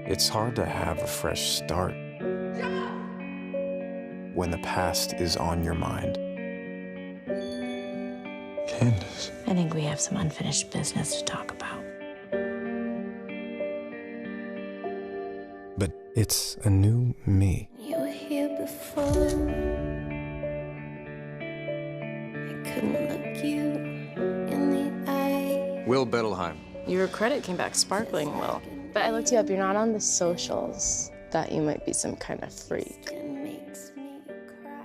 It's hard to have a fresh start when the past is on your mind. Candace. I think we have some unfinished business to talk about. But it's a new me. You were here before. I couldn't look you in the eye. Will Bettelheim. Your credit came back sparkling, Will. But I looked you up. You're not on the socials. Thought you might be some kind of freak. It makes me cry.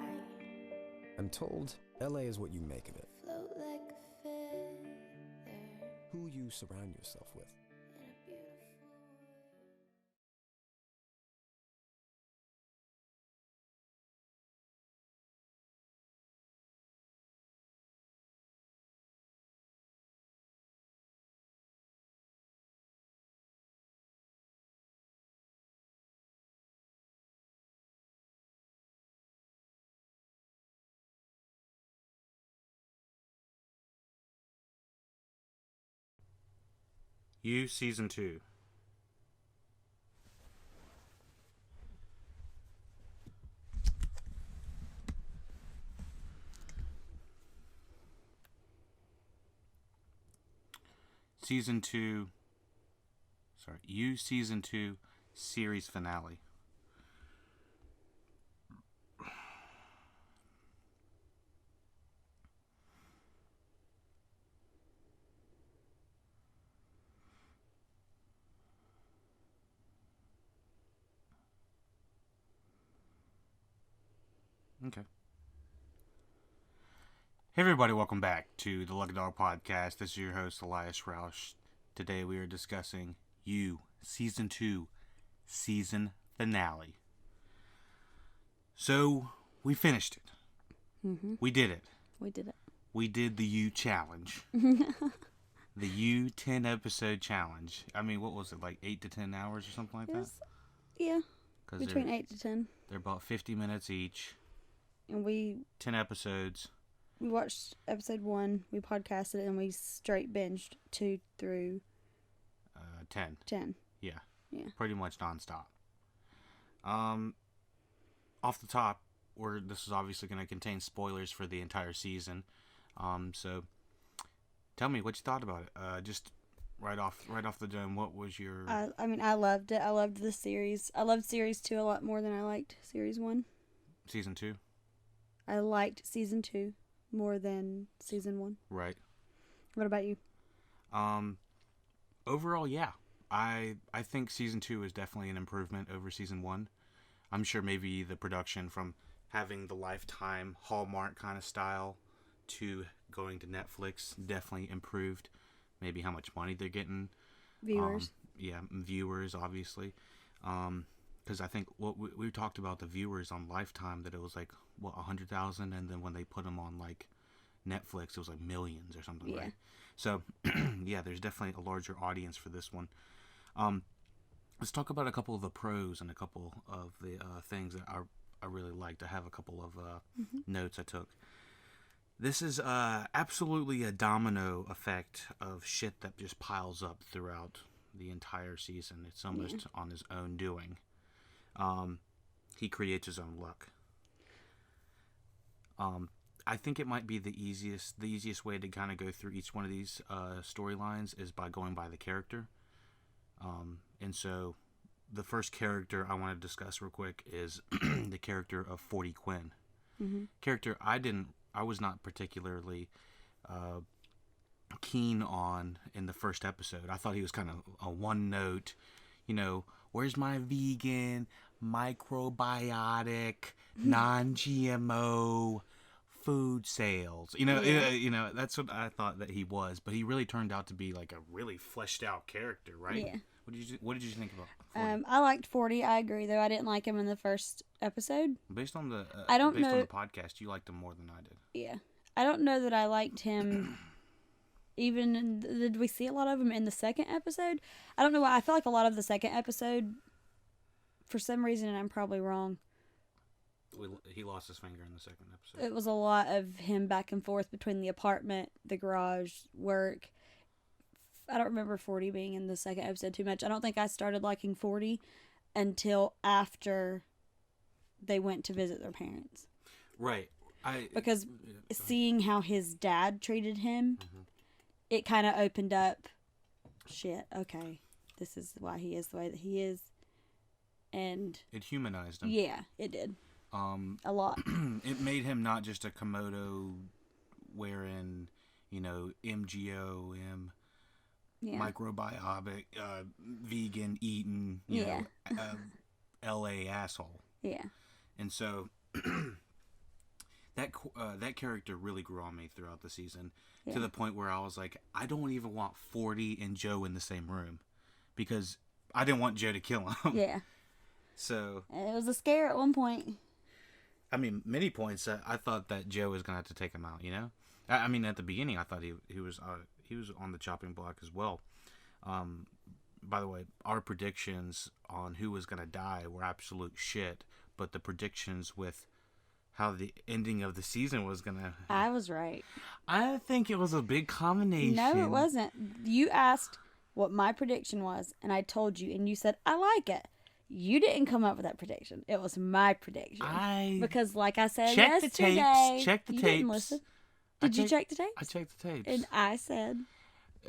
I'm told LA is what you make of it. Float like a feather Who you surround yourself with. in a beautiful You Season 2. Season 2. Sorry, You Season 2 series finale. Okay. Hey everybody, welcome back to the LuckyDog podcast. This is your host, Elias Roush. Today we are discussing You, Season 2, season finale. So, we finished it. Mm-hmm. We did it. We did it. We did the You challenge. The You 10 episode challenge. I mean, what was it, like 8 to 10 hours or something like that? Yeah, 'Cause between 8 to 10. They're about 50 minutes each. And we 10 episodes. watched episode 1, we podcasted it, and we straight binged 2 through 10. 10. Yeah. Yeah. Pretty much nonstop. Off the top, this is obviously going to contain spoilers for the entire season. So tell me what you thought about it. Just right off the dome, what was your... I mean, I loved it. I loved the series. I loved series 2 a lot more than I liked series 1. Season 2? I liked season 2 more than season 1. Right. What about you? Overall, yeah. I think season 2 is definitely an improvement over season 1. I'm sure maybe the production from having the Lifetime Hallmark kind of style to going to Netflix definitely improved. Maybe how much money they're getting. Viewers. Viewers, obviously. Because I think what we talked about the viewers on Lifetime, that it was like, 100,000, and then when they put them on like Netflix, it was like millions or something, right? So, yeah, there's definitely a larger audience for this one. Let's talk about a couple of the pros and a couple of the things that I really liked. I have a couple of notes I took. This is absolutely a domino effect of shit that just piles up throughout the entire season. It's almost on his own doing. He creates his own luck. I think it might be the easiest way to kind of go through each one of these storylines is by going by the character. And so the first character I want to discuss real quick is the character of 40 Quinn. Mm-hmm. Character I was not particularly keen on in the first episode. I thought he was kind of a one note, where's my vegan, microbiotic, non-GMO food sales? That's what I thought that he was, but he really turned out to be like a really fleshed out character, right? Yeah. What did you think about 40? I liked 40. I agree, though. I didn't like him in the first episode. Based on the on the podcast, you liked him more than I did. Yeah. I don't know that I liked him. Did we see a lot of him in the second episode? I don't know why. I feel like a lot of the second episode, for some reason, and I'm probably wrong, He lost his finger in the second episode. it was a lot of him back and forth between the apartment, the garage, work, I don't remember 40 being in the second episode too much. I don't think I started liking 40 until after they went to visit their parents. Right. Because seeing how his dad treated him, it kind of opened up, shit, okay, this is why he is the way that he is. And it humanized him. Yeah, it did. A lot. It made him not just a Komodo wearing, MGO, microbiotic, vegan eating, you know, LA asshole. Yeah. And so that character really grew on me throughout the season to the point where I was like, I don't even want 40 and Joe in the same room because I didn't want Joe to kill him. Yeah. So it was a scare at one point. I mean, many points I thought that Joe was gonna have to take him out. I mean, at the beginning, I thought he was on the chopping block as well. By the way, our predictions on who was gonna die were absolute shit, but the predictions with how the ending of the season was gonna... I was right. I think it was a big combination. No, it wasn't. You asked what my prediction was, and I told you, and you said, I like it. You didn't come up with that prediction. It was my prediction. Because, like I said yesterday... Check the you tapes. Didn't listen. Did you check the tapes? I checked the tapes. And I said...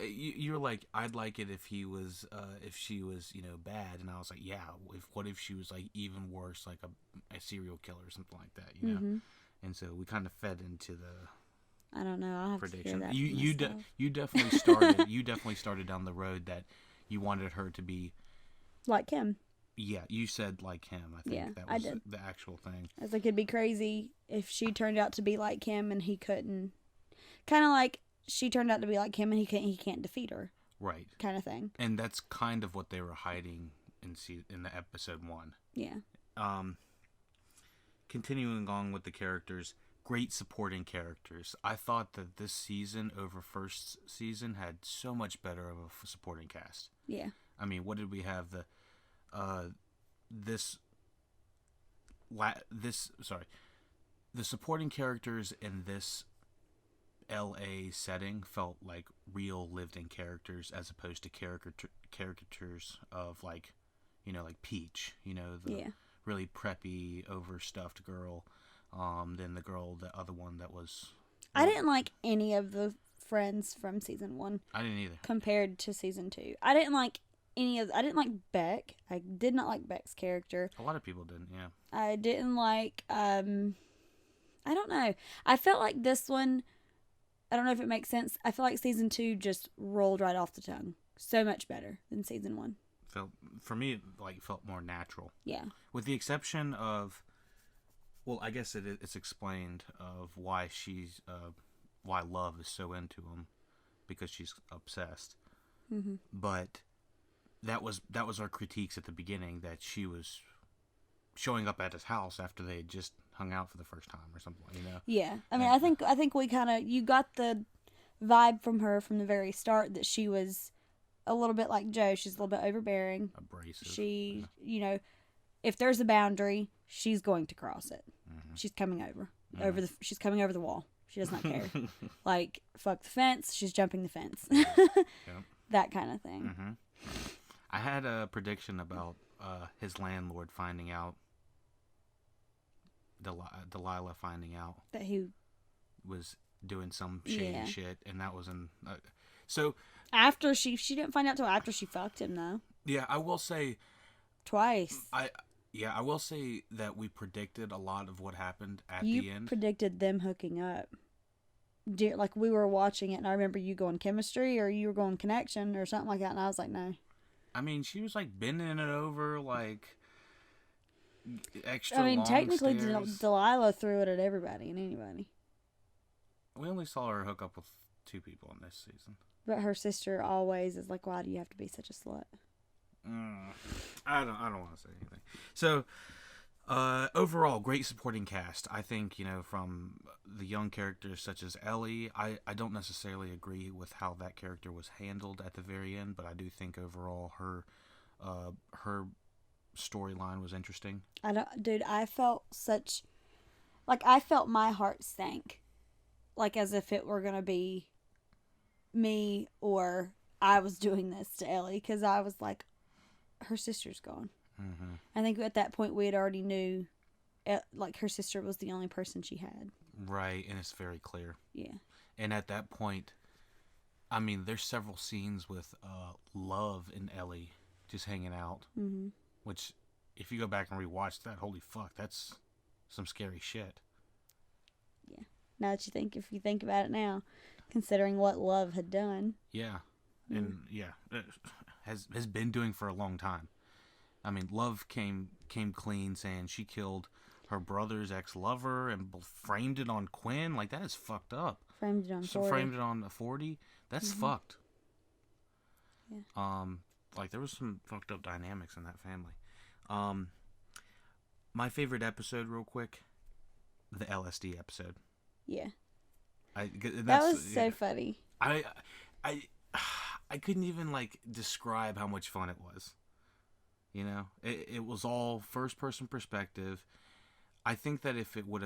You were like, I'd like it if she was, bad, and I was like, yeah. What if she was like even worse, like a serial killer or something like that, you know? And so we kind of fed into the. I don't know. I'll have prediction. to hear that. You definitely started. You definitely started down the road that you wanted her to be like him. Yeah, you said like him. I think that was the actual thing. I was like, it'd be crazy if she turned out to be like him and he couldn't. Kind of like. She turned out to be like him, and he can't defeat her. Right. Kind of thing. And that's kind of what they were hiding in the episode 1. Yeah. Continuing on with the characters, great supporting characters. I thought that this season over first season had so much better of a supporting cast. Yeah. I mean, what did we have? The supporting characters in this LA setting felt like real lived-in characters as opposed to caricatures of like Peach, the really preppy, overstuffed girl. Then the other one that was. I didn't like any of the friends from season 1. I didn't either. Compared to season 2, I didn't like I didn't like Beck. I did not like Beck's character. A lot of people didn't. Yeah. I didn't like. I don't know. I felt like this one. I don't know if it makes sense. I feel like season 2 just rolled right off the tongue. So much better than season 1. For me, it felt more natural. Yeah. With the exception of, well, I guess it's explained of why why Love is so into him, because she's obsessed. Mm-hmm. But that was our critiques at the beginning, that she was showing up at his house after they had just hung out for the first time or something, Yeah. I mean, I think we kind of, you got the vibe from her from the very start that she was a little bit like Joe. She's a little bit overbearing. Abrasive. She, if there's a boundary, she's going to cross it. Mm-hmm. She's coming she's coming over the wall. She does not care. Like, fuck the fence, she's jumping the fence. Yep. That kind of thing. Mm-hmm. I had a prediction about his landlord finding out. Delilah finding out that he was doing some shady shit, and that was so after she didn't find out till after she fucked him, though. Yeah, I will say twice. I will say that we predicted a lot of what happened at the end. You predicted them hooking up. Like, we were watching it, and I remember you going chemistry, or you were going connection, or something like that, and I was like, no. I mean, she was like bending it over, like extra. I mean, long technically, stairs. Delilah threw it at everybody and anybody. We only saw her hook up with 2 people in this season. But her sister always is like, "Why do you have to be such a slut?" I don't want to say anything. So, overall, great supporting cast. I think from the young characters such as Ellie. I don't necessarily agree with how that character was handled at the very end, but I do think overall her storyline was interesting. I felt such, like, I felt my heart sank, like as if it were gonna be me or I was doing this to Ellie because I was like, her sister's gone. Mm-hmm. I think at that point we had already knew, like, her sister was the only person she had. Right, and it's very clear. Yeah. And at that point, I mean, there's several scenes with Love and Ellie just hanging out, Mm-hmm. which, if you go back and rewatch that, holy fuck, that's some scary shit. Yeah. Now that if you think about it now, considering what Love had done. Yeah, and has been doing for a long time. I mean, Love came clean saying she killed her brother's ex-lover and framed it on Quinn. Like, that is fucked up. Framed it on 40. Framed it on 40. That's fucked. Yeah. Like, there was some fucked up dynamics in that family. My favorite episode, real quick, the LSD episode. Yeah. That was so funny. I couldn't even, like, describe how much fun it was. You know, it was all first person perspective. I think that if we would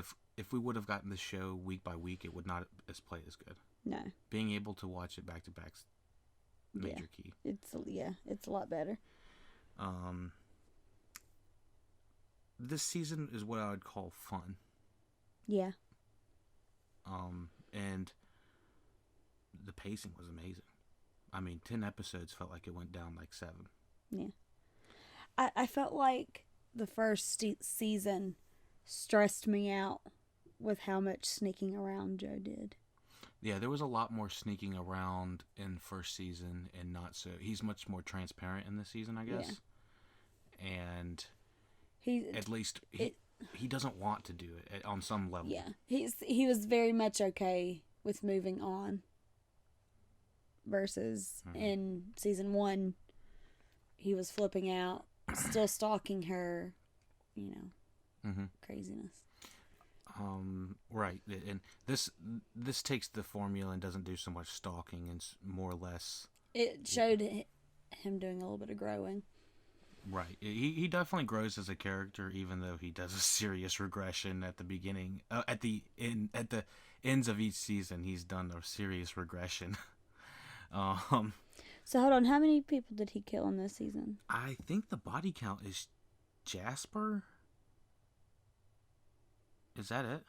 have gotten the show week by week, it would not as play as good. No. Being able to watch it back to back's major key. It's a lot better. This season is what I would call fun. Yeah. And the pacing was amazing. I mean, 10 episodes felt like it went down like 7. Yeah. I felt like the first season stressed me out with how much sneaking around Joe did. Yeah, there was a lot more sneaking around in first season, and not so. He's much more transparent in this season, I guess. Yeah. And at least he doesn't want to do it on some level. Yeah, he was very much okay with moving on. Versus in season 1, he was flipping out, still stalking her, craziness. Right, and this takes the formula and doesn't do so much stalking, and more or less. It showed him doing a little bit of growing. Right, he definitely grows as a character, even though he does a serious regression at the beginning. At the ends of each season, he's done a serious regression. So hold on, how many people did he kill in this season? I think the body count is Jasper. Is that it?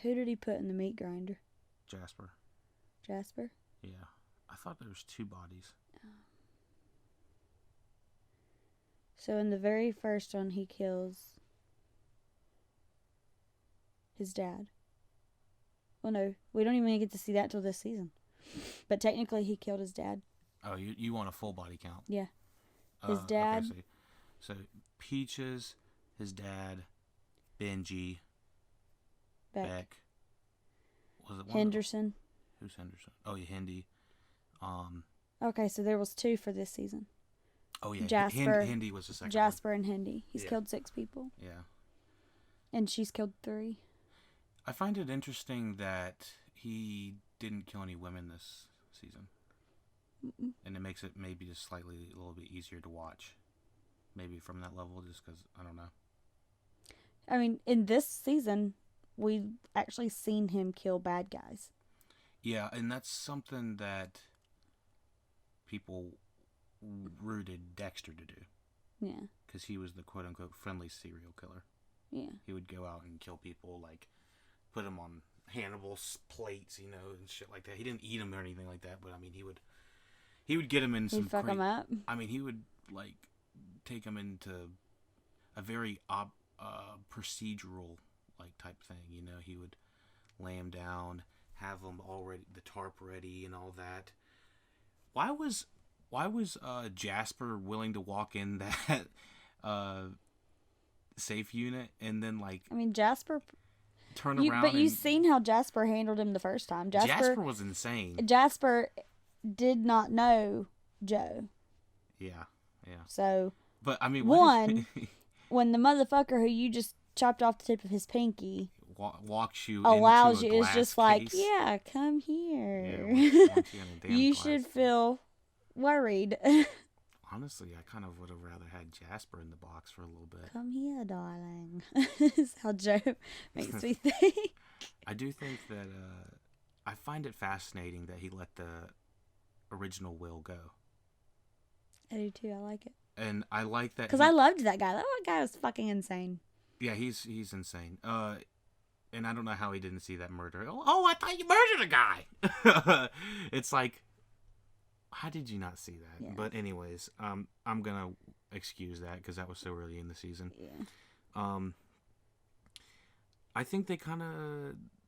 Who did he put in the meat grinder? Jasper. Jasper? Yeah. I thought there was 2 bodies. So in the very first one, he kills his dad. Well, no, we don't even get to see that till this season. But technically, he killed his dad. Oh, you want a full body count? Yeah. His dad. Okay, so Peaches, his dad, Benji, Beck. Was it one Henderson? Who's Henderson? Oh, yeah, Hendy. Okay, so there was 2 for this season. Oh, yeah. Jasper. Hendy was the second Jasper one. and Hendy. He's killed 6 people. Yeah. And she's killed 3. I find it interesting that he didn't kill any women this season. Mm-mm. And it makes it maybe just a little bit easier to watch. Maybe from that level, just because, I don't know. I mean, in this season, we've actually seen him kill bad guys. Yeah, and that's something that people rooted Dexter to do. Yeah. Because he was the quote-unquote friendly serial killer. Yeah. He would go out and kill people, like, put them on Hannibal's plates, and shit like that. He didn't eat them or anything like that, but, I mean, he would get them in some... He'd fuck them up? I mean, he would, like, take them into a very procedural, like, type thing, He would lay them down, have them already, the tarp ready and all that. Why was Jasper willing to walk in that safe unit and then, like... I mean, Jasper... Turn around But you've seen how Jasper handled him the first time. Jasper was insane. Jasper did not know Joe. Yeah. So... But, I mean... when the motherfucker who you just chopped off the tip of his pinky... walks you allows into you, a it's just glass like, case. yeah, come here. Yeah, wants you in a damn You glass should case. feel worried. Honestly, I kind of would have rather had Jasper in the box for a little bit. Come here, darling. Is how Joe makes me think. I do think that I find it fascinating that he let the original will go. I do too. I like it. And I like that Because I loved that guy. That guy was fucking insane. Yeah, he's insane. And I don't know how he didn't see that murder. Oh, I thought you murdered a guy. It's like, how did you not see that? Yeah. But anyways, I'm gonna excuse that because that was so early in the season. Yeah. I think they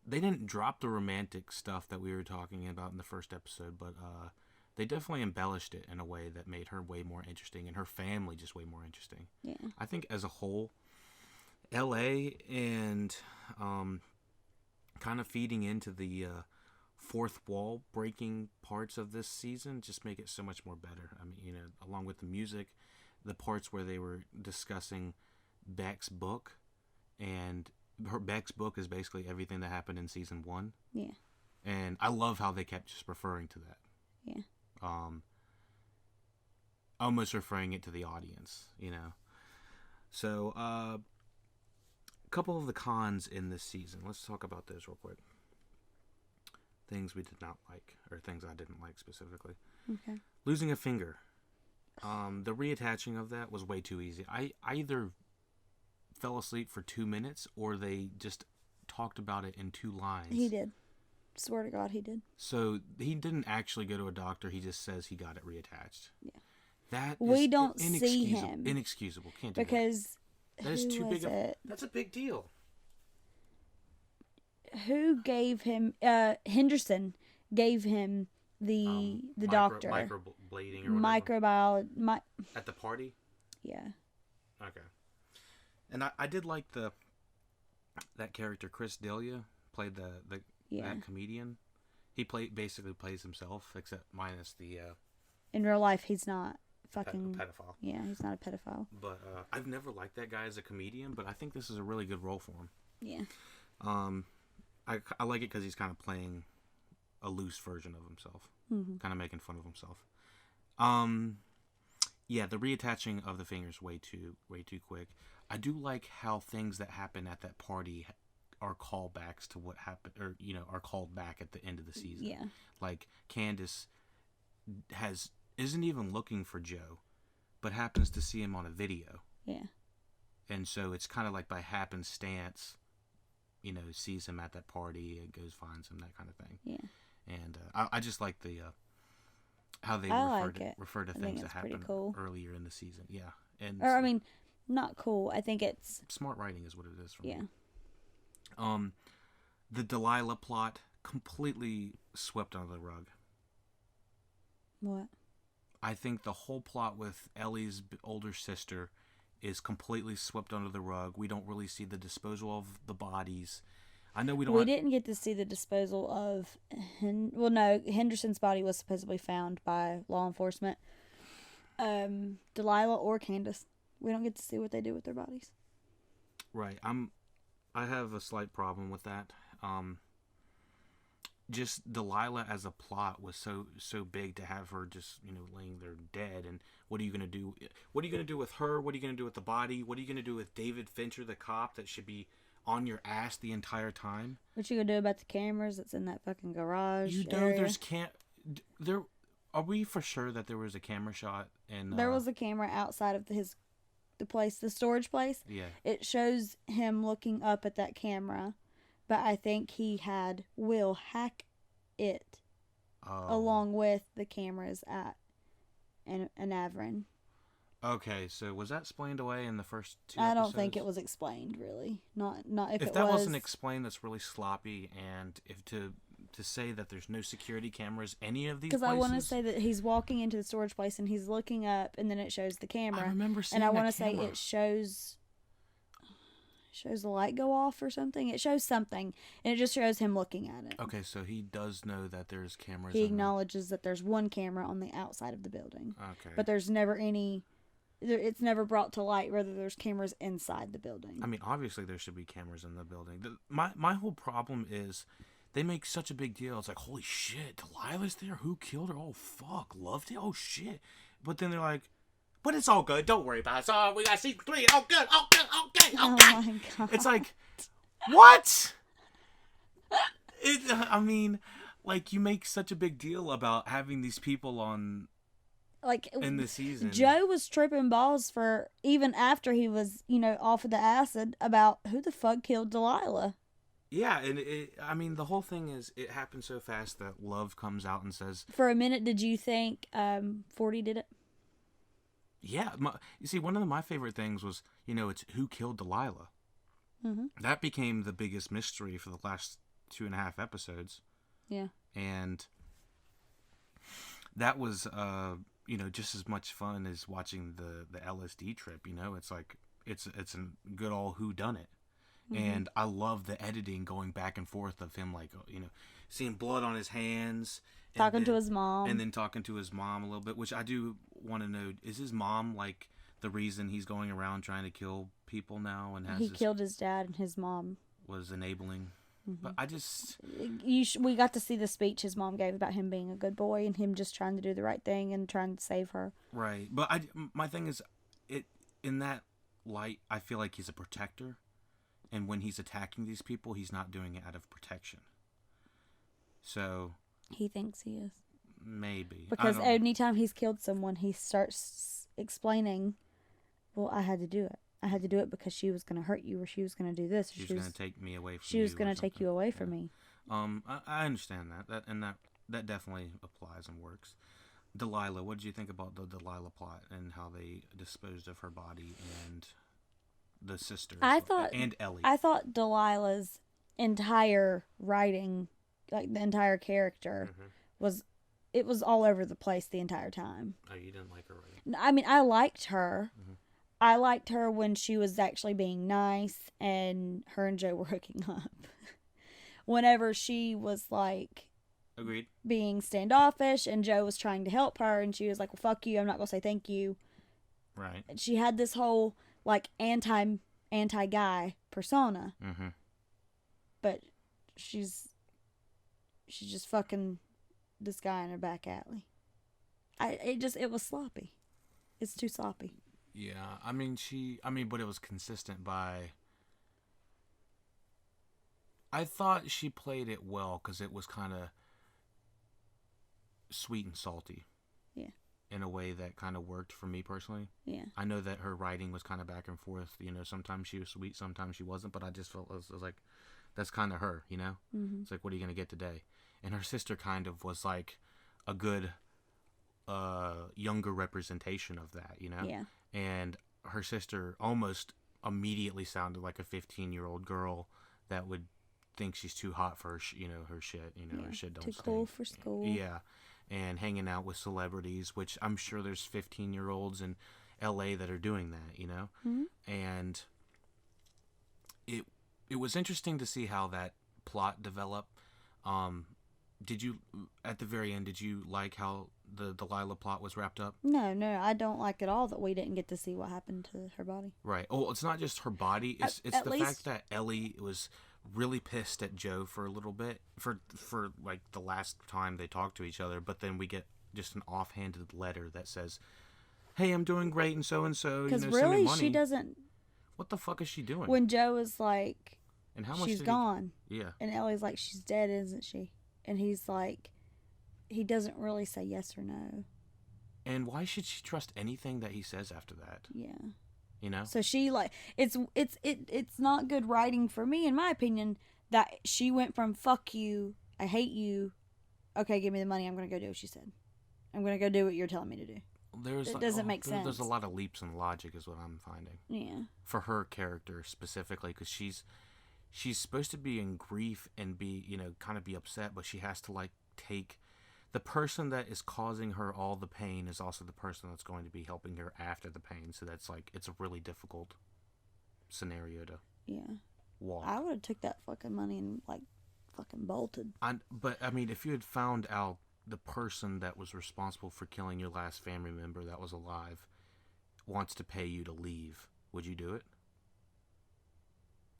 didn't drop the romantic stuff that we were talking about in the first episode, but they definitely embellished it in a way that made her way more interesting and her family just way more interesting. Yeah. I think as a whole, LA and kind of feeding into the fourth wall breaking parts of this season just make it so much more better. I mean, along with the music, the parts where they were discussing Beck's book, and Beck's book is basically everything that happened in season 1. Yeah. And I love how they kept just referring to that. Yeah. Almost referring it to the audience, So, a couple of the cons in this season. Let's talk about those real quick. Things we did not like, or things I didn't like specifically. Okay. Losing a finger. The reattaching of that was way too easy. I either fell asleep for 2 minutes, or they just talked about it in 2 lines. He did. Swear to God, he did. So he didn't actually go to a doctor. He just says he got it reattached. Yeah. That we is don't see him. Inexcusable. Can't do because that is too big. It? That's a big deal. Who gave him? Henderson gave him the doctor Microblading or whatever. At the party. Yeah. Okay. And I did like that character Chris D'Elia played that comedian. He basically plays himself, except minus the. In real life, he's not fucking pedophile. Yeah, he's not a pedophile. But I've never liked that guy as a comedian, but I think this is a really good role for him. Yeah. I like it because he's kind of playing a loose version of himself, kind of making fun of himself. Yeah, the reattaching of the fingers way too quick. I do like how things that happen at that party are callbacks to what happened, or are called back at the end of the season. Yeah. Like Candace isn't even looking for Joe, but happens to see him on a video. Yeah. And so it's kind of like by happenstance, sees him at that party and goes finds him, that kind of thing. Yeah. And I just like the how they refer to things that happened earlier in the season. Yeah. And not cool. I think it's smart writing is what it is for me. Yeah. The Delilah plot completely swept under the rug. What? I think the whole plot with Ellie's older sister is completely swept under the rug. We don't really see the disposal of the bodies. I know we don't. We didn't get to see the disposal of. Henderson's body was supposedly found by law enforcement. Delilah or Candace, we don't get to see what they do with their bodies. Right. I have a slight problem with that. Just Delilah as a plot was so big to have her just laying there dead. And what are you gonna do? What are you gonna do with her? What are you gonna do with the body? What are you gonna do with David Fincher, the cop that should be on your ass the entire time? What you gonna do about the cameras that's in that fucking garage? There. Are we for sure that there was a camera shot? And there was a camera outside of the storage place. Yeah. It shows him looking up at that camera. But I think he had Will hack it along with the cameras at Anavrin. Okay, so was that explained away in the first 2 I episodes? don't think it was explained, really. Not if it that was. Wasn't explained, that's really sloppy. And if to say that there's no security cameras any of these places. Because I want to say that he's walking into the storage place and he's looking up, and then it shows the camera. I remember seeing and I want to say it shows the light go off or something. It shows something, and it just shows him looking at it. Okay, so he does know that there's cameras. He acknowledges that there's one camera on the outside of the building. Okay. But there's never any. It's never brought to light whether there's cameras inside the building. I mean, obviously there should be cameras in the building. My whole problem is they make such a big deal. It's like, holy shit, Delilah's there? Who killed her? Oh, fuck, loved it? Oh, shit. But then they're like, but it's all good. Don't worry about it. So we got season 3. Oh, good. Oh, good. Okay. Oh, my God. It's like, what? Like, you make such a big deal about having these people on Like, in the season. Joe was tripping balls for, even after he was, off of the acid, about who the fuck killed Delilah. Yeah, and I mean, the whole thing is, it happened so fast that Love comes out and says... For a minute, did you think 40 did it? Yeah. You see, one of my favorite things was, it's who killed Delilah. Mm-hmm. That became the biggest mystery for the last 2.5 episodes. Yeah. And that was, just as much fun as watching the LSD trip. It's like, it's a good old whodunit. Mm-hmm. And I love the editing going back and forth of him, like, seeing blood on his hands. Talking to his mom. And then talking to his mom a little bit, which I do want to know, is his mom, like, the reason he's going around trying to kill people now? And he killed his dad, and his mom was enabling. Mm-hmm. But I just... we got to see the speech his mom gave about him being a good boy and him just trying to do the right thing and trying to save her. Right. But my thing is, in that light, I feel like he's a protector. And when he's attacking these people, he's not doing it out of protection. So... He thinks he is. Maybe. Because anytime he's killed someone, he starts explaining, well, I had to do it. I had to do it because she was going to hurt you, or she was going to do this. She was going to take me away from you. She was going to take you away from me. I understand that. That definitely applies and works. Delilah, what did you think about the Delilah plot and how they disposed of her body and the sisters and Ellie? I thought Delilah's entire writing, like the entire character, was all over the place the entire time. Oh, you didn't like her writing? I mean, I liked her. Mm-hmm. I liked her when she was actually being nice and her and Joe were hooking up. Whenever she was like... Agreed. Being standoffish and Joe was trying to help her and she was like, well, fuck you, I'm not going to say thank you. Right. And she had this whole like anti-guy persona. Mm-hmm. But she's just fucking this guy in a back alley. It was sloppy. It's too sloppy. Yeah, but it was consistent by... I thought she played it well because it was kind of sweet and salty. Yeah. In a way that kind of worked for me personally. Yeah. I know that her writing was kind of back and forth. Sometimes she was sweet, sometimes she wasn't, but I just felt it was like, that's kind of her, Mm-hmm. It's like, what are you going to get today? And her sister kind of was like a good younger representation of that, Yeah. And her sister almost immediately sounded like a 15-year-old girl that would think she's too hot for her, her shit. Her shit don't too stink. cool for school. Yeah, and hanging out with celebrities, which I'm sure there's 15-year-olds in L.A. that are doing that. Mm-hmm. And it was interesting to see how that plot developed. Did you, at the very end, did you like how the Delilah plot was wrapped up? No, I don't like at all that we didn't get to see what happened to her body. Right. Oh, it's not just her body. It's the fact that Ellie was really pissed at Joe for a little bit, for like the last time they talked to each other, but then we get just an offhanded letter that says, hey, I'm doing great and so, because send really me money. She doesn't... What the fuck is she doing? When Joe is like, and how much she's gone. Yeah. And Ellie's like, she's dead, isn't she? And he's like, he doesn't really say yes or no. And why should she trust anything that he says after that? Yeah. So she like, it's not good writing for me, in my opinion, that she went from fuck you, I hate you, okay, give me the money, I'm going to go do what you said. I'm going to go do what you're telling me to do. It doesn't make sense. There's a lot of leaps in logic is what I'm finding. Yeah. For her character specifically, because she's supposed to be in grief and be, kind of be upset, but she has to like take the person that is causing her all the pain is also the person that's going to be helping her after the pain. So that's like, it's a really difficult scenario to walk. I would have took that fucking money and like fucking bolted. But I mean, if you had found out the person that was responsible for killing your last family member that was alive wants to pay you to leave, would you do it?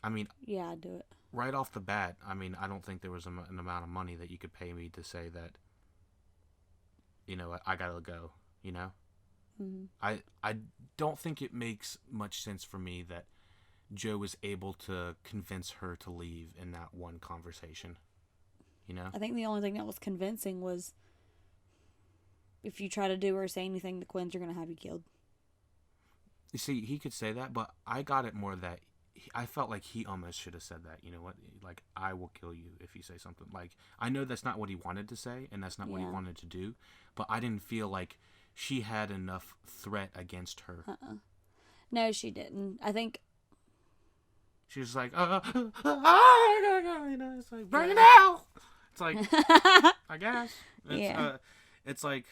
I mean... Yeah, I'd do it. Right off the bat, I mean, I don't think there was an amount of money that you could pay me to say that, I gotta go, Mm-hmm. I don't think it makes much sense for me that Joe was able to convince her to leave in that one conversation, you know? I think the only thing that was convincing was if you try to do or say anything, the Quins are going to have you killed. You see, he could say that, but I got it more that I felt like he almost should have said that. You know what? Like, I will kill you if you say something. Like, I know that's not what he wanted to say, and that's not what he wanted to do, but I didn't feel like she had enough threat against her. No, she didn't. I think she was like, you know, it's like, burn it out. It's like, I guess. It's like,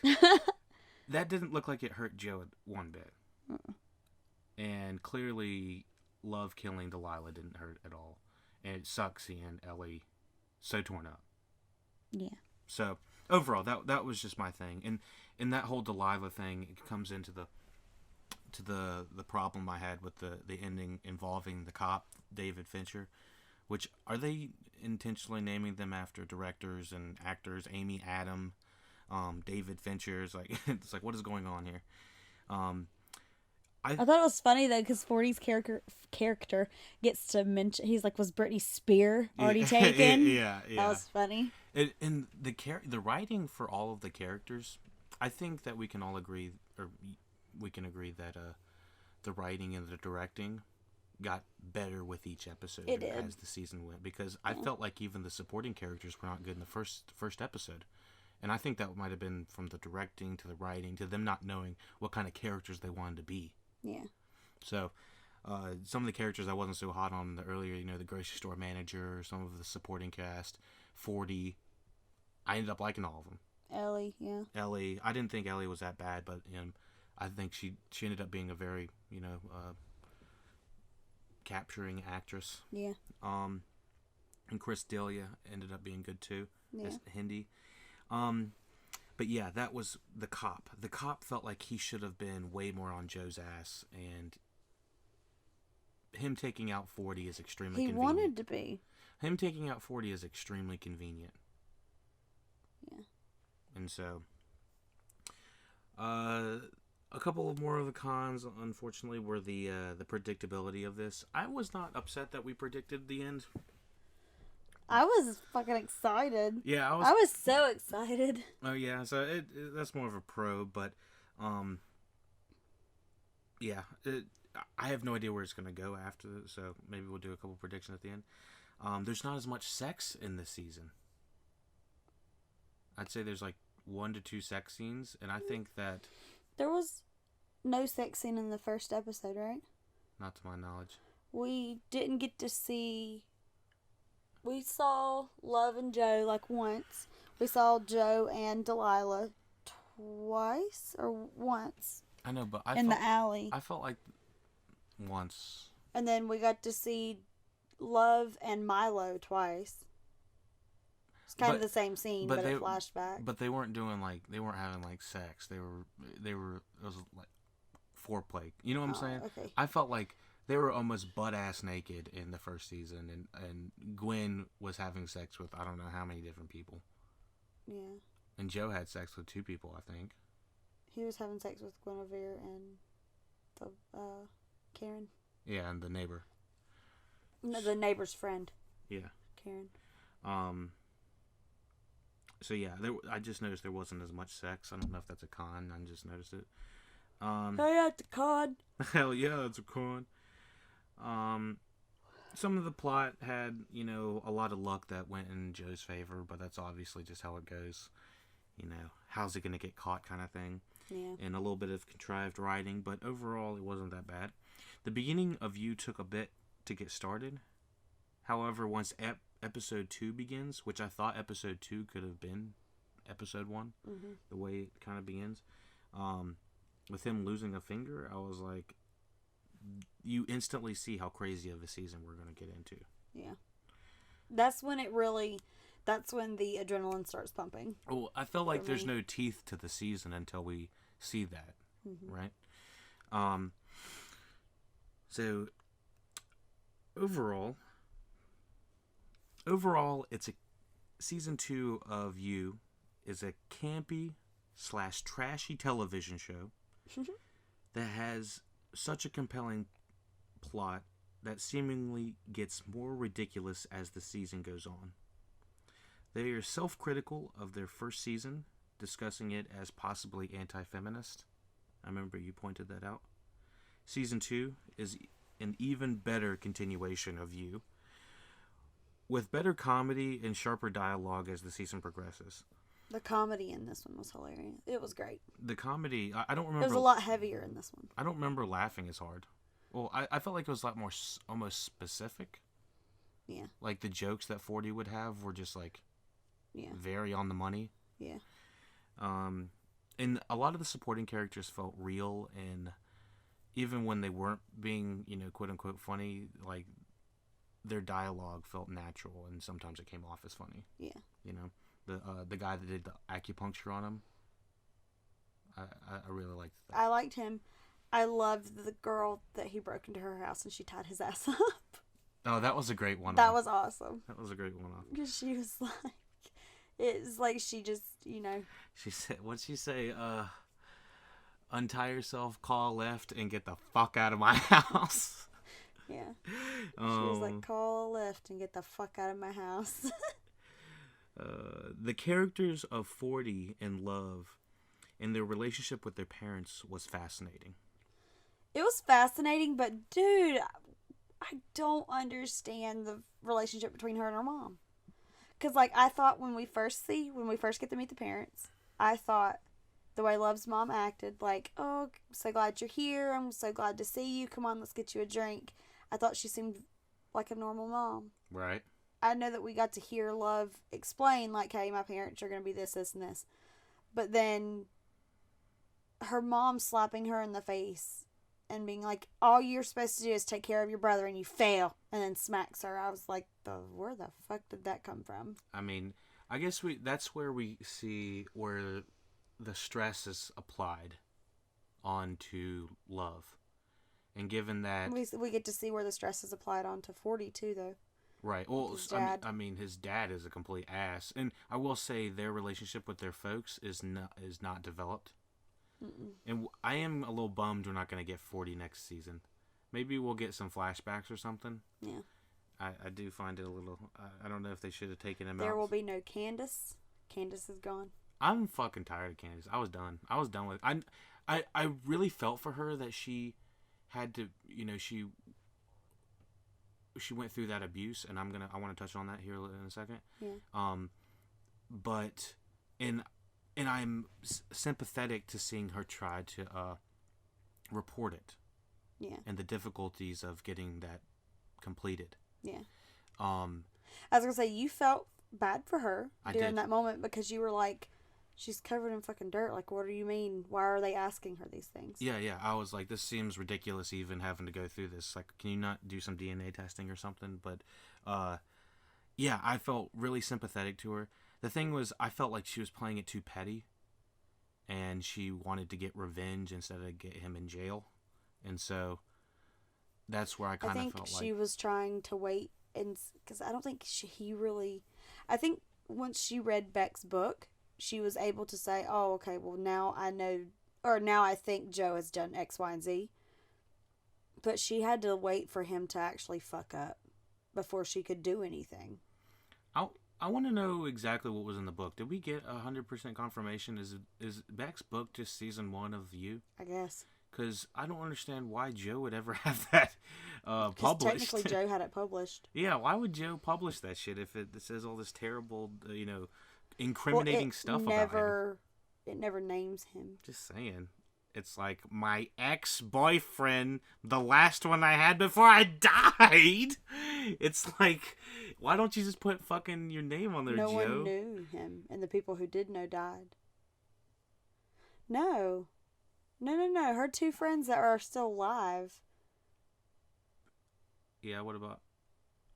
that didn't look like it hurt Joe one bit. And clearly, love killing Delilah didn't hurt at all. And it sucks seeing Ellie so torn up. Yeah. So, overall, that was just my thing. And that whole Delilah thing, it comes into the problem I had with the ending involving the cop, David Fincher. Which, are they intentionally naming them after directors and actors? Amy Adam, David Fincher. It's like, what is going on here? I thought it was funny though because 40's character gets to mention. He's like, "Was Britney Spears already taken?" Yeah. That was funny. And the writing for all of the characters, I think that we can all agree, or we can agree that the writing and the directing got better with each episode as the season went. Because I felt like even the supporting characters were not good in the first episode. And I think that might have been from the directing to the writing to them not knowing what kind of characters they wanted to be. Yeah. So, some of the characters I wasn't so hot on the earlier, you know, the grocery store manager, some of the supporting cast, 40, I ended up liking all of them. Ellie, yeah. Ellie, I didn't think Ellie was that bad, but I think she ended up being a very, you know, capturing actress. Yeah. And Chris D'Elia ended up being good too, as Hindi. But yeah, that was the cop. The cop felt like he should have been way more on Joe's ass, and him taking out 40 is extremely convenient. He wanted to be. Him taking out 40 is extremely convenient. Yeah. And so, a couple of more of the cons, unfortunately, were the predictability of this. I was not upset that we predicted the end. I was fucking excited. Yeah, I was so excited. Oh yeah, so that's more of a pro, but yeah, I have no idea where it's gonna go after, so maybe we'll do a couple predictions at the end. There's not as much sex in this season. I'd say there's like 1 to 2 sex scenes, and I think that there was no sex scene in the first episode, right? Not to my knowledge. We didn't get to see. We saw Love and Joe like once. We saw Joe and Delilah twice or once. I know, but in the alley. I felt like once. And then we got to see Love and Milo twice. It's kind of the same scene, but a flashback. But they weren't doing they weren't having like sex. It was like foreplay. You know what I'm saying? Okay. I felt like they were almost butt-ass naked in the first season, and Gwen was having sex with I don't know how many different people. Yeah. And Joe had sex with 2 people, I think. He was having sex with Guinevere and the Karen. Yeah, and the neighbor. No, the neighbor's friend. Yeah. Karen. So yeah, I just noticed there wasn't as much sex. I don't know if that's a con. I just noticed it. Hey, that's a con. Hell yeah, it's a con. Some of the plot had, you know, a lot of luck that went in Joe's favor, but that's obviously just how it goes. You know, how's it going to get caught kind of thing. Yeah. And a little bit of contrived writing, but overall it wasn't that bad. The beginning of You took a bit to get started. However, once episode 2 begins, which I thought episode 2 could have been episode 1, the way it kind of begins, with him losing a finger, I was like, you instantly see how crazy of a season we're going to get into. Yeah. That's when the adrenaline starts pumping. Well, I feel like there's no teeth to the season until we see that, right? So, overall, it's a season 2 of You is a campy / trashy television show that has such a compelling plot that seemingly gets more ridiculous as the season goes on. They are self-critical of their first season, discussing it as possibly anti-feminist. I remember you pointed that out. Season 2 is an even better continuation of You, with better comedy and sharper dialogue as the season progresses. The comedy in this one was hilarious. It was great. The comedy, I don't remember. It was a lot heavier in this one. I don't remember laughing as hard. Well, I felt like it was a lot more almost specific. Yeah. Like the jokes that 40 would have were just like very on the money. Yeah. And a lot of the supporting characters felt real, and even when they weren't being, quote unquote funny, like their dialogue felt natural, and sometimes it came off as funny. Yeah. The guy that did the acupuncture on him, I really liked that. I liked him. I loved the girl that he broke into her house and she tied his ass up. Oh, that was a great one. That was awesome. That was a great one. Because she was like, it's like she just, She said, what'd she say? Untie yourself, call left, and get the fuck out of my house. Yeah. She was like, call left and get the fuck out of my house. The characters of 40 and Love and their relationship with their parents was fascinating. It was fascinating, but dude, I don't understand the relationship between her and her mom. Because, like, I thought when we first get to meet the parents, I thought the way Love's mom acted, like, oh, I'm so glad you're here. I'm so glad to see you. Come on, let's get you a drink. I thought she seemed like a normal mom. Right. I know that we got to hear Love explain, like, hey, my parents are going to be this, this, and this. But then her mom slapping her in the face and being like, all you're supposed to do is take care of your brother and you fail, and then smacks her. I was like, where the fuck did that come from? I mean, I guess that's where we see where the stress is applied onto Love. And given that... We get to see where the stress is applied onto 40 too, though. Right. Well, his dad. I mean, his dad is a complete ass. And I will say their relationship with their folks is not developed. Mm-mm. And I am a little bummed we're not going to get 40 next season. Maybe we'll get some flashbacks or something. Yeah. I do find it a little... I don't know if they should have taken him out. There will be no Candace. Candace is gone. I'm fucking tired of Candace. I was done. With it. I really felt for her that she had to... She went through that abuse, and I want to touch on that here in a second. Yeah. But... And I'm sympathetic to seeing her try to report it. Yeah. And the difficulties of getting that completed. Yeah. I was going to say, you felt bad for her during did. that moment because you were like, she's covered in fucking dirt. Like, what do you mean? Why are they asking her these things? Yeah. I was like, this seems ridiculous even having to go through this. Like, can you not do some DNA testing or something? But, yeah, I felt really sympathetic to her. The thing was, I felt like she was playing it too petty, and she wanted to get revenge instead of get him in jail, and so that's where I kind of felt like... I think she was trying to wait, and because I don't think he really... I think once she read Beck's book, she was able to say, oh, okay, well, now I know, or now I think Joe has done X, Y, and Z, but she had to wait for him to actually fuck up before she could do anything. I want to know exactly what was in the book. Did we get 100% confirmation? Is Beck's book just season 1 of You? I guess. Because I don't understand why Joe would ever have that published. Technically, Joe had it published. Yeah, why would Joe publish that shit if it says all this terrible, incriminating stuff about him? It never names him. Just saying. It's like, my ex-boyfriend, the last one I had before I died. It's like, why don't you just put fucking your name on there, Joe? No one knew him, and the people who did know died. No. Her 2 friends that are still alive. Yeah, what about?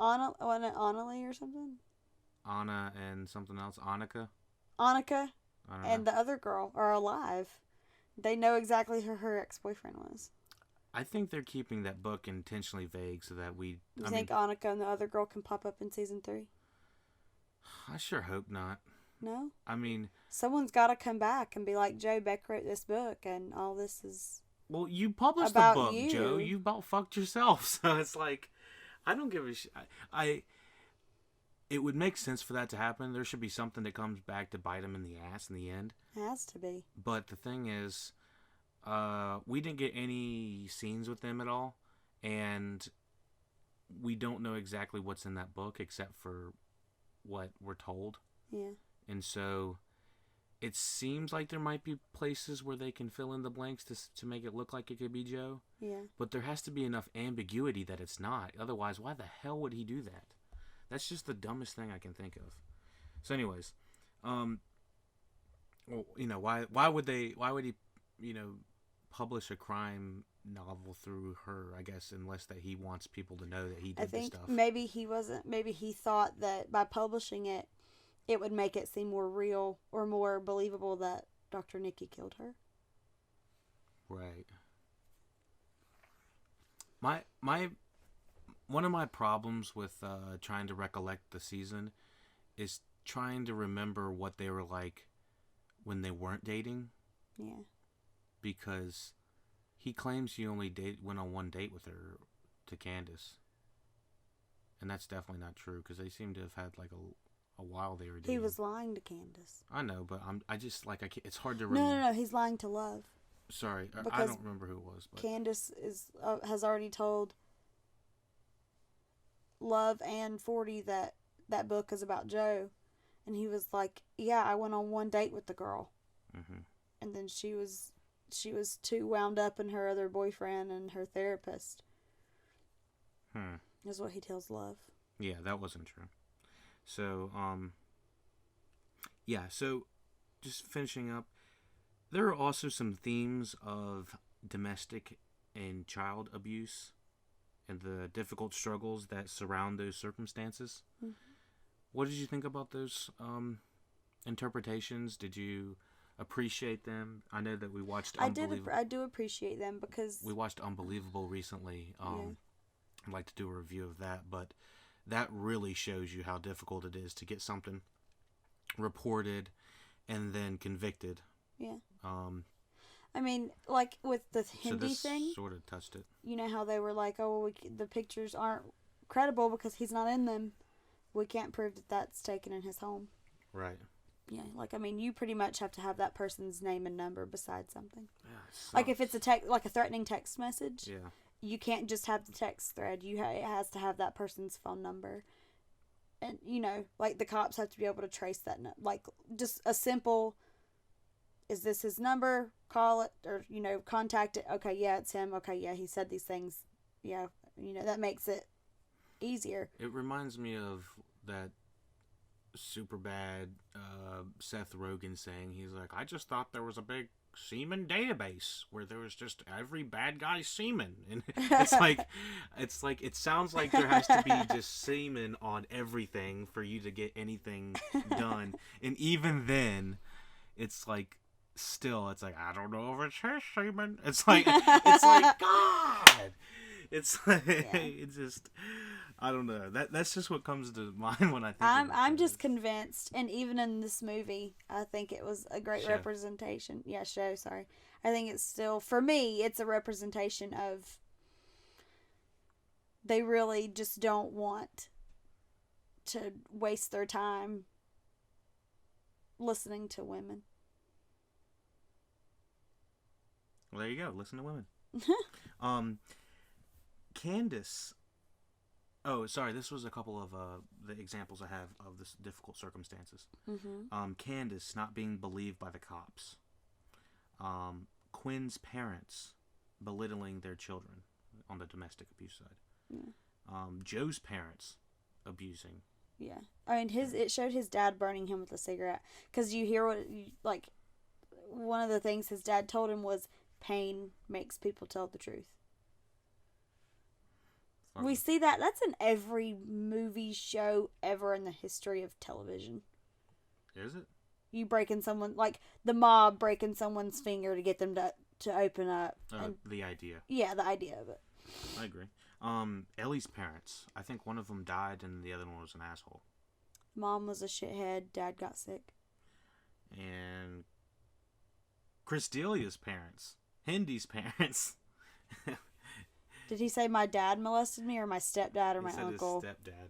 Annalie or something? Anna and something else. Annika? Annika and the other girl are alive. They know exactly who her ex-boyfriend was. I think they're keeping that book intentionally vague so that we... You think Annika and the other girl can pop up in season 3? I sure hope not. No? I mean... Someone's got to come back and be like, Joe, Beck wrote this book and all this is... Well, you published the book, Joe. You about fucked yourself. So it's like, I don't give a shit. it would make sense for that to happen. There should be something that comes back to bite him in the ass in the end. It has to be. But the thing is, we didn't get any scenes with them at all, and we don't know exactly what's in that book except for what we're told. Yeah. And so it seems like there might be places where they can fill in the blanks to make it look like it could be Joe. Yeah. But there has to be enough ambiguity that it's not. Otherwise, why the hell would he do that? That's just the dumbest thing I can think of. So anyways, well, you know, why would he, you know, publish a crime novel through her, I guess, unless that he wants people to know that he did this stuff. Maybe he thought that by publishing it, it would make it seem more real or more believable that Dr. Nikki killed her. Right. One of my problems with trying to recollect the season is trying to remember what they were like when they weren't dating. Yeah. Because he claims he only went on one date with her, to Candace. And that's definitely not true, because they seem to have had like a while they were dating. He was lying to Candace. I know, but I just like, it's hard to remember. No, he's lying to Love. Sorry, I don't remember who it was. But Candace has already told Love and 40 that book is about Joe. And he was like, yeah, I went on one date with the girl. Mm-hmm. And then she was too wound up in her other boyfriend and her therapist. Is what he tells Love. Yeah, that wasn't true. So, yeah, so just finishing up, there are also some themes of domestic and child abuse and the difficult struggles that surround those circumstances. Mm-hmm. What did you think about those interpretations? Did you appreciate them? I know that we watched Unbelievable. I do appreciate them because we watched Unbelievable recently. I'd like to do a review of that, but that really shows you how difficult it is to get something reported and then convicted. Yeah. I mean, like with the Hindi thing, sort of touched it. You know how they were like, "Oh, well, the pictures aren't credible because he's not in them. We can't prove that that's taken in his home." Right. Yeah, like I mean, you pretty much have to have that person's name and number besides something. Yeah, like if it's like a threatening text message. Yeah. You can't just have the text thread. It has to have that person's phone number. And, you know, like the cops have to be able to trace that. Like just a simple, is this his number? Call it or, you know, contact it. Okay, yeah, it's him. Okay, yeah, he said these things. Yeah, you know, that makes it easier. It reminds me of that super bad Seth Rogen saying, he's like, I just thought there was a big semen database where there was just every bad guy's semen, and it's like it sounds like there has to be just semen on everything for you to get anything done. And even then it's like still it's like, I don't know if it's his semen. It's like God, it's like it's just, I don't know. That's just what comes to mind when I think. I'm just convinced, and even in this movie, I think it was a great representation. Yeah, show. Sorry, I think it's still, for me, it's a representation of. They really just don't want to waste their time listening to women. Well, there you go. Listen to women. Candace. Oh, sorry. This was a couple of the examples I have of this difficult circumstances. Mm-hmm. Candace not being believed by the cops. Quinn's parents belittling their children on the domestic abuse side. Yeah. Joe's parents abusing. Yeah, I mean it showed his dad burning him with a cigarette, because you hear like one of the things his dad told him was pain makes people tell the truth. We see that's in every movie, show ever in the history of television. Is it? You breaking someone, like the mob breaking someone's finger to get them to open up. The idea. Yeah, the idea of it. I agree. Ellie's parents. I think one of them died and the other one was an asshole. Mom was a shithead. Dad got sick. And Cristelia's parents. Hindy's parents. Did he say my dad molested me, or my stepdad, or my uncle? His stepdad.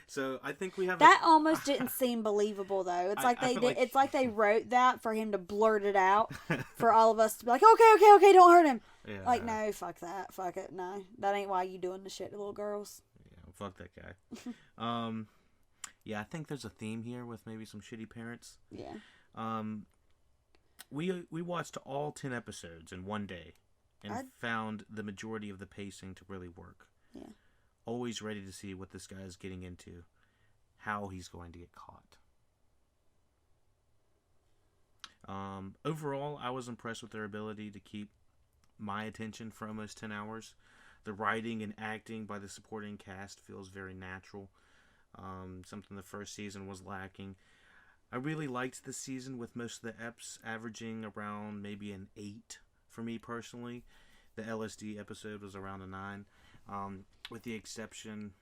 So I think we have That almost didn't seem believable, though. It's like I they feel did. like- It's like they wrote that for him to blurt it out, for all of us to be like, okay, don't hurt him. Yeah. Like, no, fuck that, fuck it, no, that ain't why you doing the shit to little girls. Yeah, fuck that guy. Yeah, I think there's a theme here with maybe some shitty parents. Yeah. We watched all 10 episodes in one day, and found the majority of the pacing to really work. Yeah. Always ready to see what this guy is getting into, how he's going to get caught. Overall, I was impressed with their ability to keep my attention for almost 10 hours. The writing and acting by the supporting cast feels very natural. Something the first season was lacking. I really liked this season, with most of the eps averaging around maybe an 8 for me personally. The LSD episode was around a 9, with the exception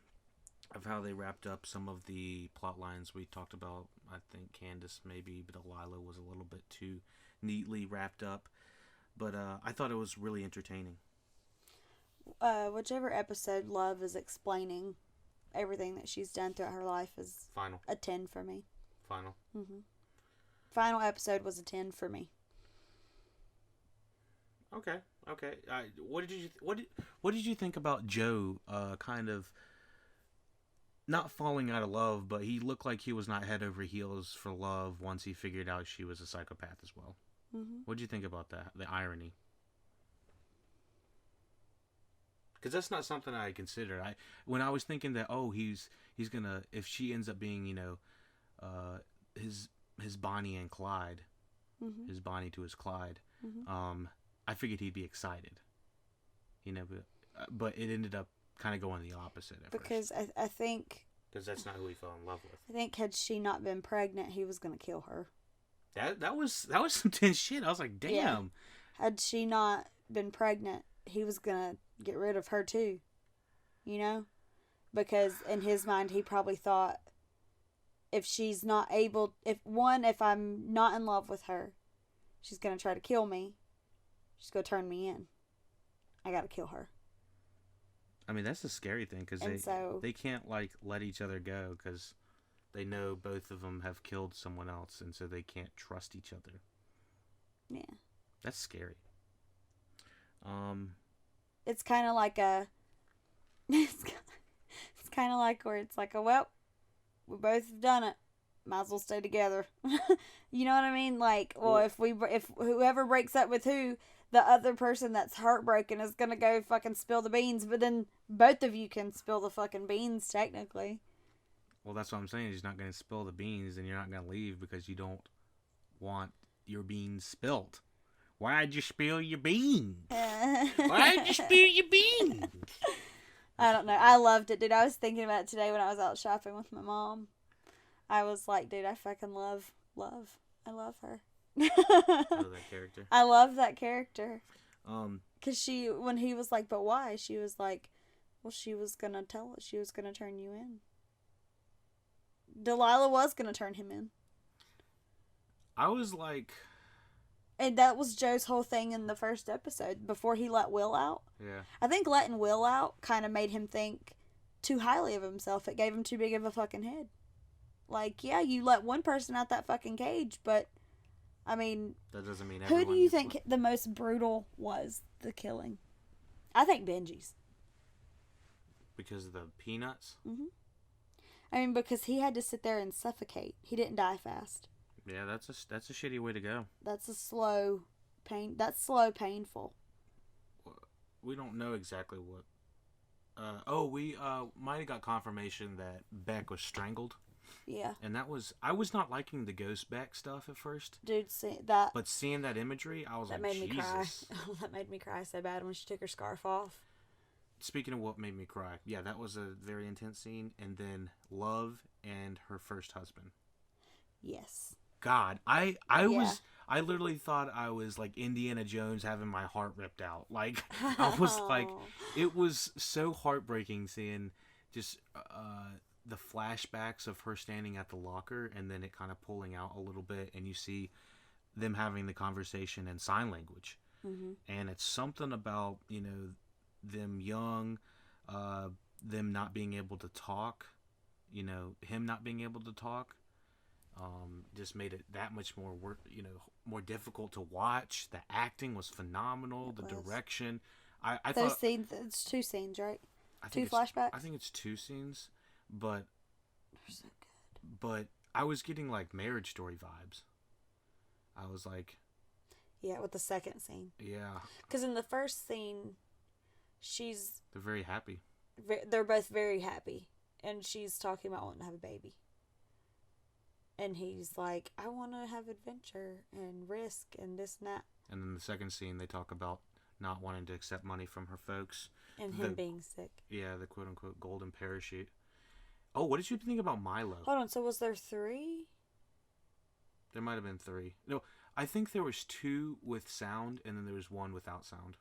of how they wrapped up some of the plot lines we talked about. I think Candace maybe, but Delilah was a little bit too neatly wrapped up. But I thought it was really entertaining. Whichever episode Love is explaining everything that she's done throughout her life is Final. a 10 for me. Final. Final episode was a 10 for me. Okay. What did you think about Joe? Kind of not falling out of love, but he looked like he was not head over heels for Love once he figured out she was a psychopath as well. What did you think about that? The irony. Because that's not something I considered. When I was thinking that, he's gonna, if she ends up being, his Bonnie and Clyde, his Bonnie to his Clyde, I figured he'd be excited, but it ended up kind of going the opposite at Because first. I think... Because that's not who he fell in love with. I think had she not been pregnant, he was going to kill her. That was some tense shit. I was like, damn. Yeah. Had she not been pregnant, he was going to get rid of her too. Because in his mind, he probably thought, if she's not able... If I'm not in love with her, she's going to try to kill me. She's going to turn me in. I got to kill her. I mean, that's the scary thing, because they can't, let each other go, because they know both of them have killed someone else, and so they can't trust each other. Yeah. That's scary. It's kind of like a... It's kind of like where it's like, well, we both have done it. Might as well stay together. You know what I mean? If whoever breaks up with who, the other person that's heartbroken is gonna go fucking spill the beans, but then both of you can spill the fucking beans, technically. Well, that's what I'm saying. He's not gonna spill the beans, and you're not gonna leave because you don't want your beans spilled. Why'd you spill your beans? Why'd you spill your beans? I don't know. I loved it, dude. I was thinking about it today when I was out shopping with my mom. I was like, dude, I fucking love. I love her. I love that character. I love that character. Because when he was like, but why? She was like, well, she was going to turn you in. Delilah was going to turn him in. I was like... And that was Joe's whole thing in the first episode, before he let Will out. Yeah. I think letting Will out kind of made him think too highly of himself. It gave him too big of a fucking head. Like, yeah, you let one person out that fucking cage, but, I mean... That doesn't mean everyone... Who do you think the most brutal was, the killing? I think Benji's. Because of the peanuts? Mm-hmm. I mean, because he had to sit there and suffocate. He didn't die fast. Yeah, that's a shitty way to go. That's a slow pain. That's slow, painful. We don't know exactly what... we might have got confirmation that Beck was strangled. Yeah. And I was not liking the ghost Beck stuff at first. Dude, see that... But seeing that imagery, I was like, Jesus. That made me cry. That made me cry so bad when she took her scarf off. Speaking of what made me cry, yeah, that was a very intense scene. And then Love and her first husband. Yes. God, I literally thought I was like Indiana Jones having my heart ripped out. Like, I was like, it was so heartbreaking seeing just the flashbacks of her standing at the locker and then it kind of pulling out a little bit and you see them having the conversation in sign language. Mm-hmm. And it's something about, them young, them not being able to talk, him not being able to talk just made it that much more more difficult to watch. The acting was phenomenal. The direction. I Those thought scenes, it's 2 scenes, right? I 2 think flashbacks? I think it's 2 scenes, but They're so good. but I was getting like Marriage Story vibes. I was like, Yeah, with the second scene. yeah, Because in the first scene, they're very happy. they're both very happy. And she's talking about wanting to have a baby. And he's like, I want to have adventure and risk and this and that. And then the second scene, they talk about not wanting to accept money from her folks. And him being sick. Yeah, the quote-unquote golden parachute. Oh, what did you think about Milo? Hold on, so was there 3? There might have been 3. No, I think there was 2 with sound, and then there was 1 without sound.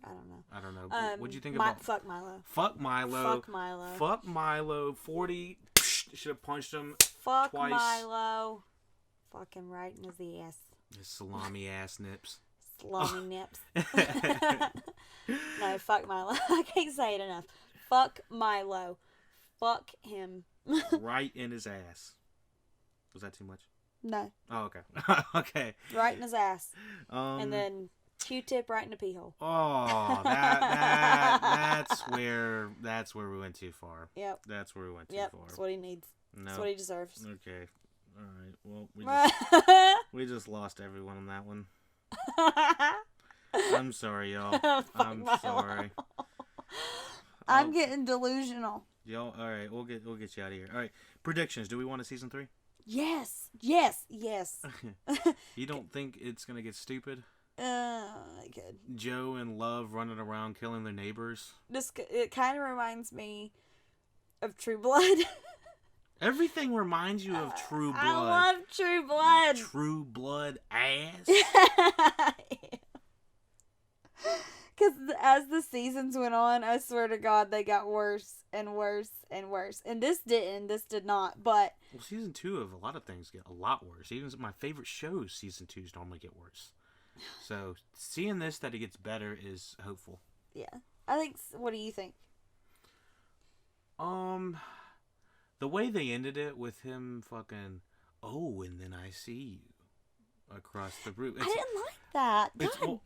I don't know. I don't know. What'd you think about... Fuck Milo. Fuck Milo. Fuck Milo. Fuck Milo. 40. Should have punched him Fuck twice. Milo. Fucking right in his ass. His salami ass nips. Salami nips. No, fuck Milo. I can't say it enough. Fuck Milo. Fuck him. Right in his ass. Was that too much? No. Oh, okay. Okay. Right in his ass. And then Q-tip right in the pee hole. Oh, that's where we went too far. Yep. That's where we went too Yep. far. That's what he needs. No. That's what he deserves. Okay. All right. Well, we just lost everyone on that one. I'm sorry, y'all. I'm sorry. I'm getting delusional. Y'all, all right. We'll get you out of here. All right. Predictions. Do we want a season 3? Yes. You don't think it's gonna get stupid? I could. Joe and Love running around killing their neighbors. It kind of reminds me of True Blood. Everything reminds you of True Blood. I love True Blood. True Blood ass. Because as the seasons went on, I swear to God, they got worse and worse and worse. And this didn't. This did not. But well, season 2 of a lot of things get a lot worse. Even my favorite shows, season 2s normally get worse. So seeing this that it gets better is hopeful. Yeah, I think. What do you think? The way they ended it with him fucking, and then I see you across the room. I didn't like that.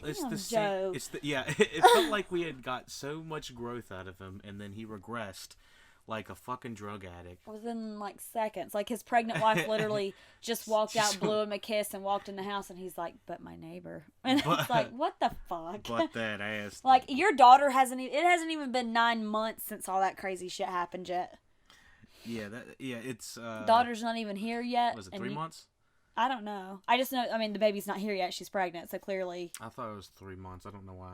It's the Joe. same. It felt like we had got so much growth out of him, and then he regressed like a fucking drug addict. Within like seconds, like his pregnant wife literally just walked out, blew him a kiss, and walked in the house, and he's like, "But my neighbor," and it's like, "What the fuck?" But that ass. Like your daughter hasn't. It hasn't even been 9 months since all that crazy shit happened yet. Yeah, it's daughter's not even here yet. Was it 3 months? I don't know. I just know. I mean, the baby's not here yet. She's pregnant, so clearly. I thought it was 3 months. I don't know why.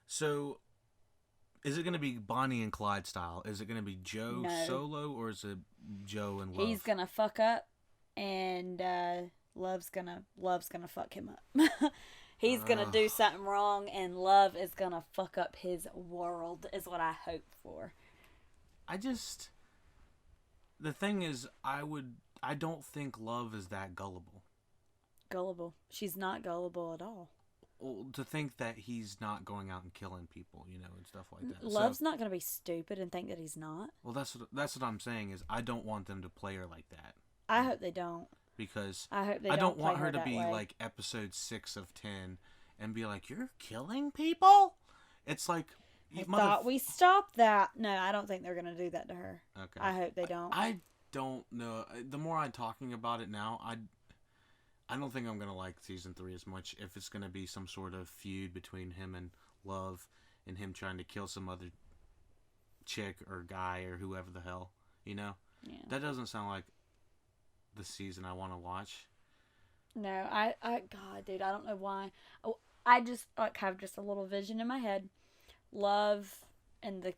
So, is it going to be Bonnie and Clyde style? Is it going to be Joe solo, or is it Joe and Love? He's gonna fuck up, and Love's gonna fuck him up. He's gonna do something wrong, and Love is gonna fuck up his world. Is what I hope for. The thing is, I don't think Love is that gullible. Gullible. She's not gullible at all. Well, to think that he's not going out and killing people, and stuff like that. Love's not gonna be stupid and think that he's not. Well, that's what I'm saying is I don't want them to play her like that. I hope they don't. Because I hope they I don't want her to be like episode 6 of 10 and be like, "You're killing people." It's like. I thought we stopped that. No, I don't think they're going to do that to her. Okay. I hope they don't. I don't know. The more I'm talking about it now, I don't think I'm going to like season 3 as much if it's going to be some sort of feud between him and Love and him trying to kill some other chick or guy or whoever the hell, Yeah. That doesn't sound like the season I want to watch. No, God, dude, I don't know why. I just have just a little vision in my head. Love and the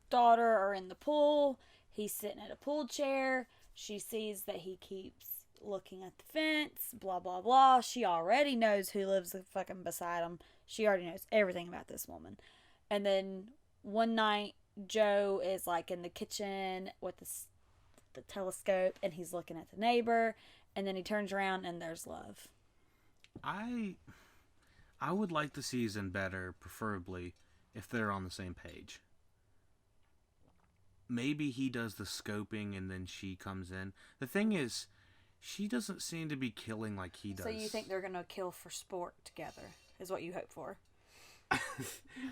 daughter are in the pool. He's sitting at a pool chair. She sees that he keeps looking at the fence, blah, blah, blah. She already knows who lives fucking beside him. She already knows everything about this woman. And then one night, Joe is like in the kitchen with the telescope, and he's looking at the neighbor, and then he turns around and there's Love. I would like the season better, preferably, if they're on the same page. Maybe he does the scoping and then she comes in. The thing is, she doesn't seem to be killing like he does. So you think they're going to kill for sport together, is what you hope for?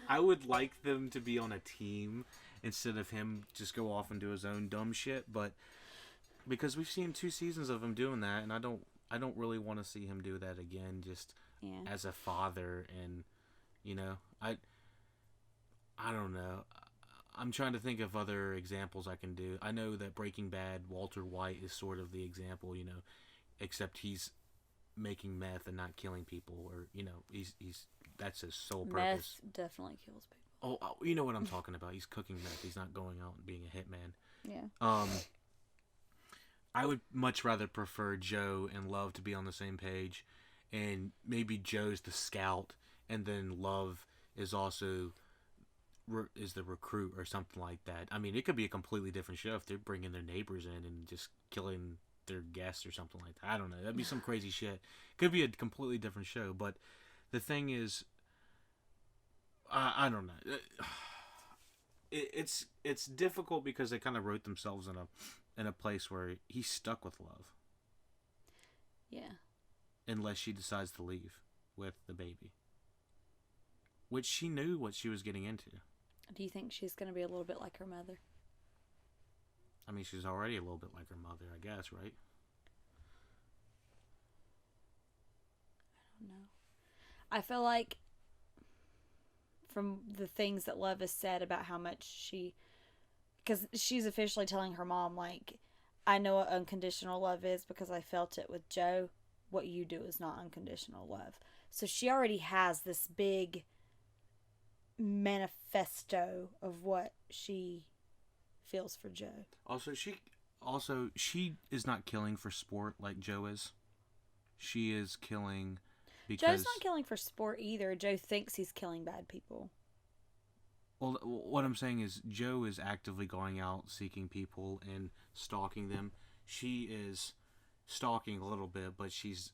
I would like them to be on a team instead of him just go off and do his own dumb shit, but because we've seen 2 seasons of him doing that, and I don't really want to see him do that again, just as a father. And I don't know. I'm trying to think of other examples I can do. I know that Breaking Bad, Walter White is sort of the example, except he's making meth and not killing people, or he's that's his sole purpose. Meth definitely kills people. Oh, you know what I'm talking about. He's cooking meth. He's not going out and being a hitman. Yeah. I would much rather prefer Joe and Love to be on the same page, and maybe Joe's the scout, and then Love is also is the recruit or something like that. I mean, it could be a completely different show if they're bringing their neighbors in and just killing their guests or something like that. I don't know. That'd be some crazy shit. Could be a completely different show, but the thing is, I don't know. It's difficult because they kind of wrote themselves in a place where he's stuck with Love. Yeah. Unless she decides to leave with the baby, which she knew what she was getting into. Do you think she's going to be a little bit like her mother? I mean, she's already a little bit like her mother, I guess, right? I don't know. I feel like from the things that Love has said about how much because she's officially telling her mom, like, I know what unconditional love is because I felt it with Joe. What you do is not unconditional love. So she already has this big manifesto of what she feels for Joe. Also, she is not killing for sport like Joe is. She is killing because Joe's not killing for sport either. Joe thinks he's killing bad people. Well, what I'm saying is Joe is actively going out seeking people and stalking them. She is stalking a little bit, but she's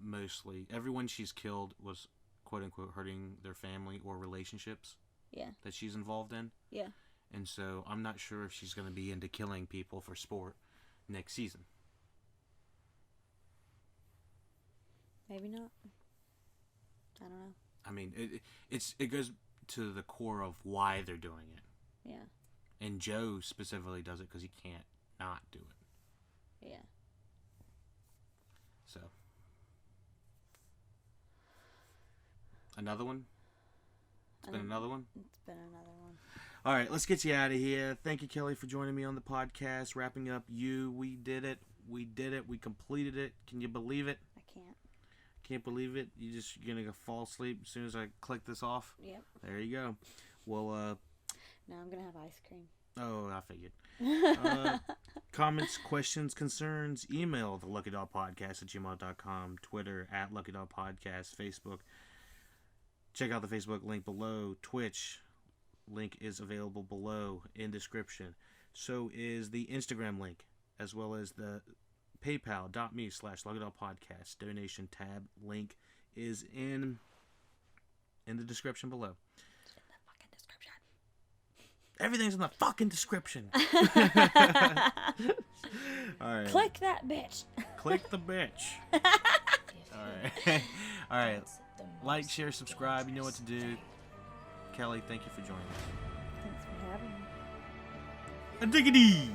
mostly everyone she's killed was quote unquote hurting their family or relationships. Yeah. That she's involved in. Yeah. And so I'm not sure if she's going to be into killing people for sport next season. Maybe not. I don't know. I mean, it goes to the core of why they're doing it. Yeah. And Joe specifically does it because he can't not do it. Yeah. So. Another one? It's been another one? It's been another one. All right, let's get you out of here. Thank you, Kelly, for joining me on the podcast. Wrapping up we did it. We did it. We completed it. Can you believe it? I can't. Can't believe it. You're going to fall asleep as soon as I click this off? Yep. There you go. Well, now I'm going to have ice cream. Oh, I figured. Comments, questions, concerns, email the LuckyDogPodcast@gmail.com, Twitter @LuckyDogPodcast, Facebook. Check out the Facebook link below. Twitch link is available below in description. So is the Instagram link, as well as the PayPal.me/LuckyDogPodcast donation tab link is in the description below. It's in the fucking description. Everything's in the fucking description. All right. Click that bitch. Click the bitch. All right. All right. Like, share, subscribe. You know what to do. Kelly, thank you for joining us. Thanks for having me. A diggity!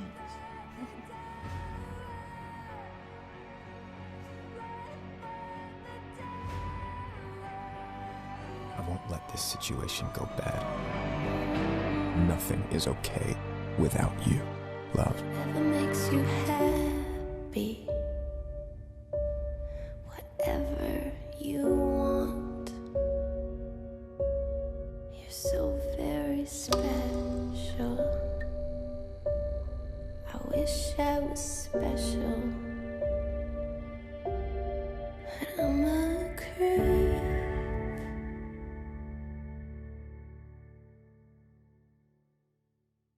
I won't let this situation go bad. Nothing is okay without you, love. Whatever makes you happy, whatever you want, you're so very special. I wish I was special.